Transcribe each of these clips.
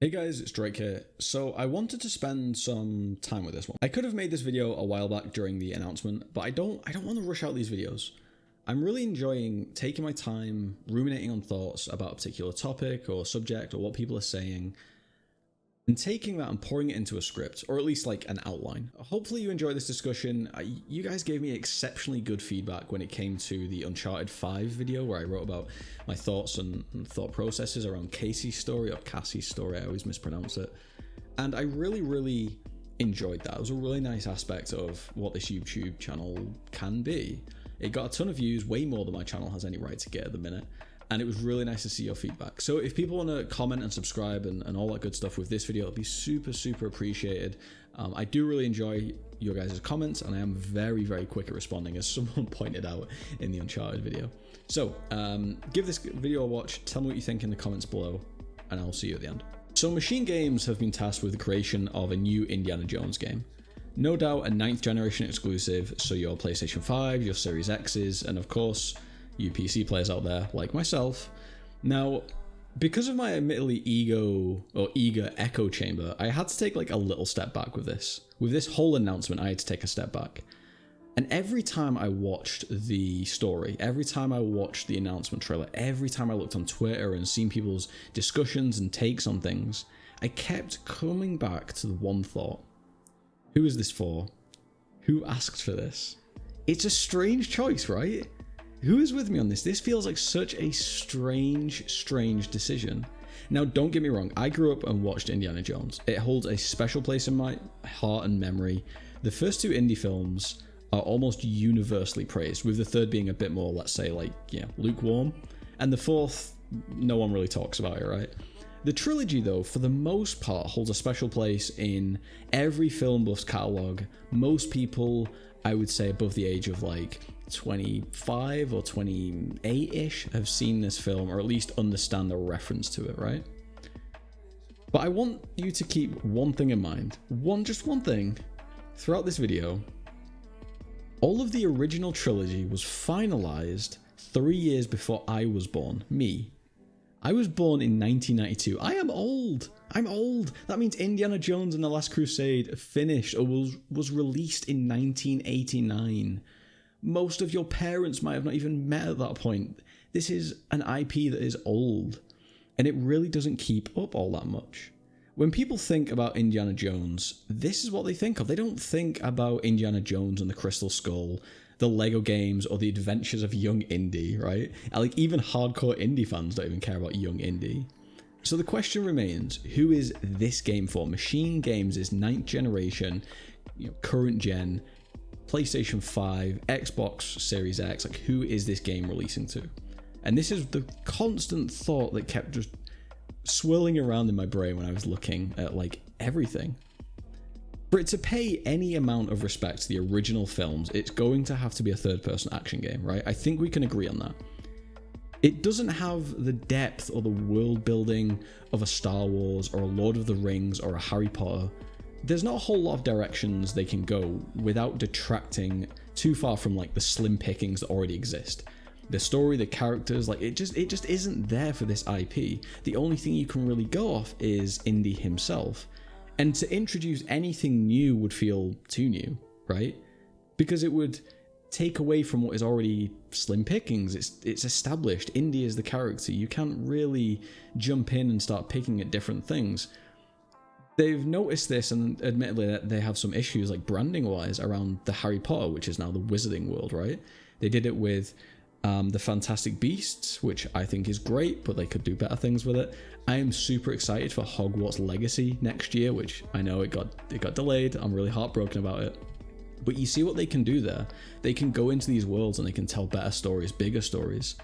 Hey guys, it's Drake here. So I wanted to spend some time with this one. I could have made this video a while back during the announcement, but I don't want to rush out these videos. I'm really enjoying taking my time, ruminating on thoughts about a particular topic or subject or what people are saying, and taking that and pouring it into a script, or at least like an outline. Hopefully you enjoy this discussion. You guys gave me exceptionally good feedback when it came to the Uncharted 5 video where I wrote about my thoughts and thought processes around Casey's story, or Cassie's story, I always mispronounce it. And I really enjoyed that. It was a really nice aspect of what this YouTube channel can be. It got a ton of views, way more than my channel has any right to get at the minute. And it was really nice to see your feedback. So if people want to comment and subscribe and all that good stuff with this video, it'll be super appreciated. I do really enjoy your guys' comments, and I am very quick at responding, as someone pointed out in the Uncharted video. So give this video a watch, tell me what you think in the comments below, and I'll see you at the end. So Machine Games have been tasked with the creation of a new Indiana Jones game. No doubt a 9th generation exclusive, so your PlayStation 5, your Series X's, and of course, you PC players out there like myself. Now, because of my admittedly eager echo chamber, I had to take like a little step back with this. With this whole announcement, I had to take a step back. And every time I watched the story, every time I watched the announcement trailer, every time I looked on Twitter and seen people's discussions and takes on things, I kept coming back to the one thought. Who is this for? Who asked for this? It's a strange choice, right? Who is with me on this? This feels like such a strange decision. Now, don't get me wrong. I grew up and watched Indiana Jones. It holds a special place in my heart and memory. The first two indie films are almost universally praised, with the third being a bit more, let's say, like, yeah, lukewarm. And the fourth, no one really talks about it, right? The trilogy, though, for the most part, holds a special place in every film buff's catalog. Most people, I would say, above the age of like 25 or 28-ish have seen this film, or at least understand the reference to it, right? But I want you to keep one thing in mind, just one thing, throughout this video. All of the original trilogy was finalized 3 years before I was born, me. I was born in 1992. I am old. I'm old. That means Indiana Jones and the Last Crusade finished or was released in 1989. Most of your parents might have not even met at that point. This is an IP that is old, and it really doesn't keep up all that much. When people think about Indiana Jones, this is what they think of. They don't think about Indiana Jones and the Crystal Skull, the Lego games, or the adventures of young Indy, right? And like, even hardcore indie fans don't even care about young Indy. So the question remains, who is this game for? Machine Games is 9th generation, current gen, PlayStation 5, Xbox Series X. Like, who is this game releasing to? And this is the constant thought that kept just swirling around in my brain when I was looking at like everything. For it to pay any amount of respect to the original films, it's going to have to be a third-person action game, right? I think we can agree on that. It doesn't have the depth or the world building of a Star Wars or a Lord of the Rings or a Harry Potter. There's not a whole lot of directions they can go without detracting too far from like the slim pickings that already exist. The story, the characters, like it just isn't there for this IP. The only thing you can really go off is Indy himself. And to introduce anything new would feel too new, right? Because it would take away from what is already slim pickings. It's established. Indy is the character. You can't really jump in and start picking at different things. They've noticed this, and admittedly that they have some issues like branding wise around the Harry Potter, which is now the Wizarding World, right? They did it with the Fantastic Beasts, which I think is great, but they could do better things with it. I am super excited for Hogwarts Legacy next year, which I know it got delayed. I'm really heartbroken about it. But you see what they can do there. They can go into these worlds and they can tell better stories, bigger stories.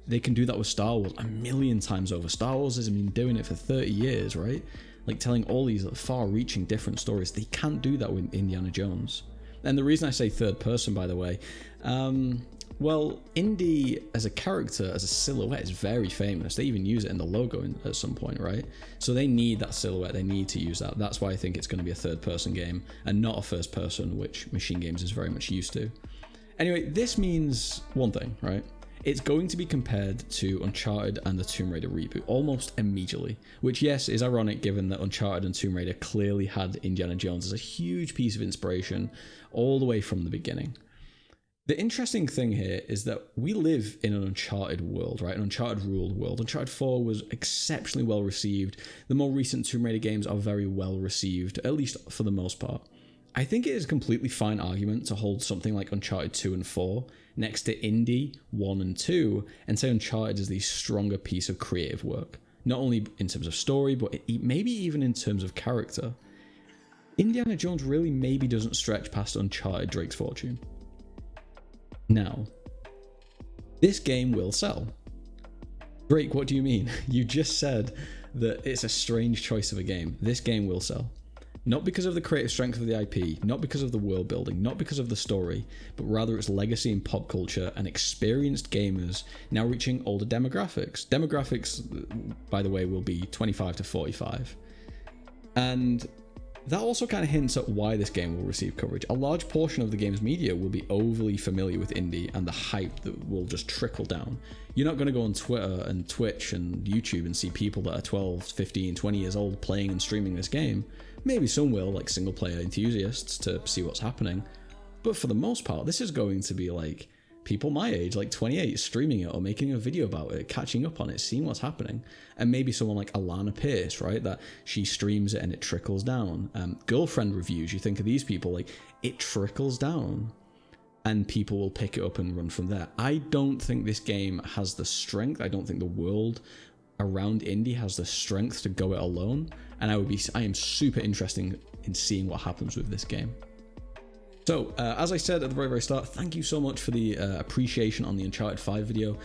They can do that with Star Wars a million times over. Star Wars has been doing it for 30 years, right? Like telling all these far-reaching different stories. They can't do that with Indiana Jones. And the reason I say third person, by the way, well, Indy as a character, as a silhouette, is very famous. They even use it in the logo at some point, right? So they need that silhouette. They need to use that. That's why I think it's going to be a third-person game and not a first-person, which Machine Games is very much used to. Anyway, this means one thing, right? it's going to be compared to Uncharted and the Tomb Raider reboot almost immediately, which, yes, is ironic given that Uncharted and Tomb Raider clearly had Indiana Jones as a huge piece of inspiration all the way from the beginning. The interesting thing here is that we live in an Uncharted world, right? An Uncharted ruled world. Uncharted 4 was exceptionally well received. The more recent Tomb Raider games are very well received, at least for the most part. I think it is a completely fine argument to hold something like Uncharted 2 and 4 next to Indy 1 and 2 and say Uncharted is the stronger piece of creative work. Not only in terms of story, but maybe even in terms of character. Indiana Jones really maybe doesn't stretch past Uncharted Drake's Fortune. Now, this game will sell. Drake, what do you mean? You just said that it's a strange choice of a game. This game will sell. Not because of the creative strength of the IP, not because of the world building, not because of the story, but rather its legacy in pop culture and experienced gamers now reaching older demographics. Demographics, by the way, will be 25 to 45. And that also kind of hints at why this game will receive coverage. A large portion of the game's media will be overly familiar with Indy and the hype that will just trickle down. You're not going to go on Twitter and Twitch and YouTube and see people that are 12, 15, 20 years old playing and streaming this game. Maybe some will, like single player enthusiasts, to see what's happening. But for the most part, this is going to be like people my age, like 28, streaming it or making a video about it, catching up on it, seeing what's happening. And maybe someone like Alana Pierce, right? That she streams it and it trickles down. Girlfriend reviews, you think of these people, like it trickles down and people will pick it up and run from there. I don't think this game has the strength. I don't think the world around Indy has the strength to go it alone. And I am super interested in seeing what happens with this game. So, as I said at the very, very start, thank you so much for the appreciation on the Uncharted 5 video.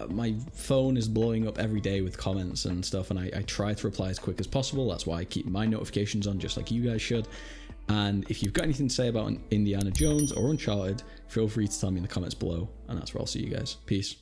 My phone is blowing up every day with comments and stuff, and I try to reply as quick as possible. That's why I keep my notifications on, just like you guys should. And if you've got anything to say about Indiana Jones or Uncharted, feel free to tell me in the comments below, and that's where I'll see you guys. Peace.